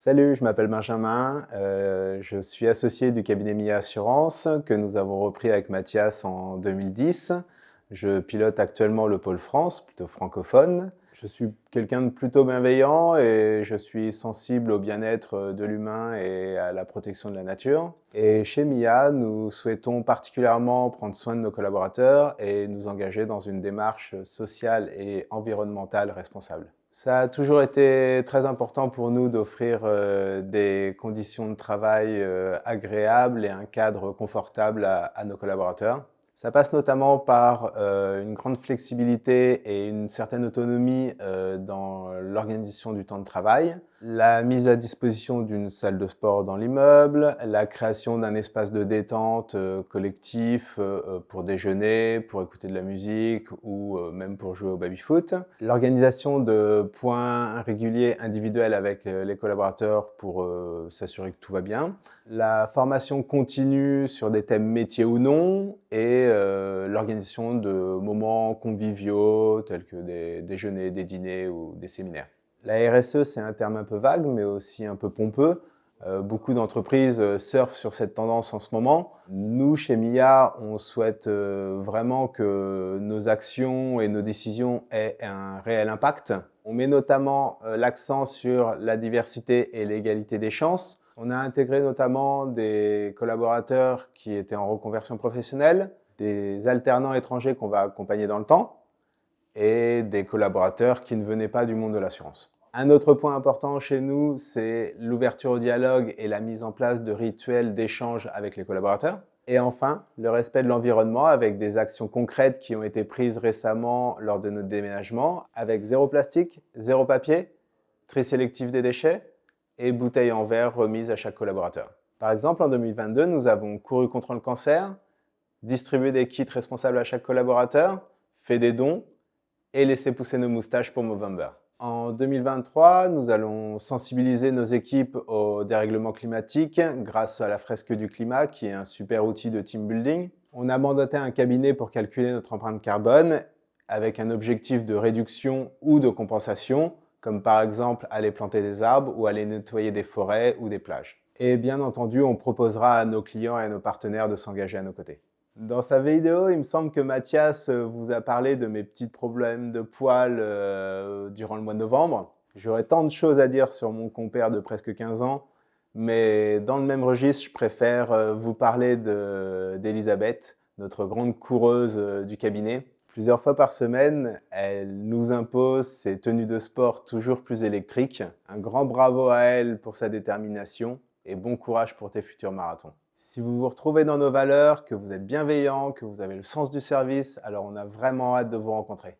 Salut, je m'appelle Benjamin, je suis associé du cabinet MIA Assurance que nous avons repris avec Mathias en 2010. Je pilote actuellement le pôle France, plutôt francophone. Je suis quelqu'un de plutôt bienveillant et je suis sensible au bien-être de l'humain et à la protection de la nature. Et chez MIA, nous souhaitons particulièrement prendre soin de nos collaborateurs et nous engager dans une démarche sociale et environnementale responsable. Ça a toujours été très important pour nous d'offrir des conditions de travail agréables et un cadre confortable à nos collaborateurs. Ça passe notamment par une grande flexibilité et une certaine autonomie dans l'organisation du temps de travail, la mise à disposition d'une salle de sport dans l'immeuble, la création d'un espace de détente collectif pour déjeuner, pour écouter de la musique ou même pour jouer au baby-foot, l'organisation de points réguliers individuels avec les collaborateurs pour s'assurer que tout va bien, la formation continue sur des thèmes métiers ou non et l'organisation de moments conviviaux tels que des déjeuners, des dîners ou des séminaires. La RSE, c'est un terme un peu vague, mais aussi un peu pompeux. Beaucoup d'entreprises surfent sur cette tendance en ce moment. Nous, chez MIA, on souhaite vraiment que nos actions et nos décisions aient un réel impact. On met notamment l'accent sur la diversité et l'égalité des chances. On a intégré notamment des collaborateurs qui étaient en reconversion professionnelle, des alternants étrangers qu'on va accompagner dans le temps, et des collaborateurs qui ne venaient pas du monde de l'assurance. Un autre point important chez nous, c'est l'ouverture au dialogue et la mise en place de rituels d'échange avec les collaborateurs. Et enfin, le respect de l'environnement avec des actions concrètes qui ont été prises récemment lors de notre déménagement, avec zéro plastique, zéro papier, tri sélectif des déchets et bouteilles en verre remises à chaque collaborateur. Par exemple, en 2022, nous avons couru contre le cancer, distribué des kits responsables à chaque collaborateur, fait des dons et laisser pousser nos moustaches pour Movember. En 2023, nous allons sensibiliser nos équipes au dérèglement climatique grâce à la fresque du climat, qui est un super outil de team building. On a mandaté un cabinet pour calculer notre empreinte carbone avec un objectif de réduction ou de compensation, comme par exemple aller planter des arbres ou aller nettoyer des forêts ou des plages. Et bien entendu, on proposera à nos clients et à nos partenaires de s'engager à nos côtés. Dans sa vidéo, il me semble que Mathias vous a parlé de mes petits problèmes de poils durant le mois de novembre. J'aurais tant de choses à dire sur mon compère de presque 15 ans, mais dans le même registre, je préfère vous parler d'Elisabeth, notre grande coureuse du cabinet. Plusieurs fois par semaine, elle nous impose ses tenues de sport toujours plus électriques. Un grand bravo à elle pour sa détermination et bon courage pour tes futurs marathons. Si vous vous retrouvez dans nos valeurs, que vous êtes bienveillant, que vous avez le sens du service, alors on a vraiment hâte de vous rencontrer.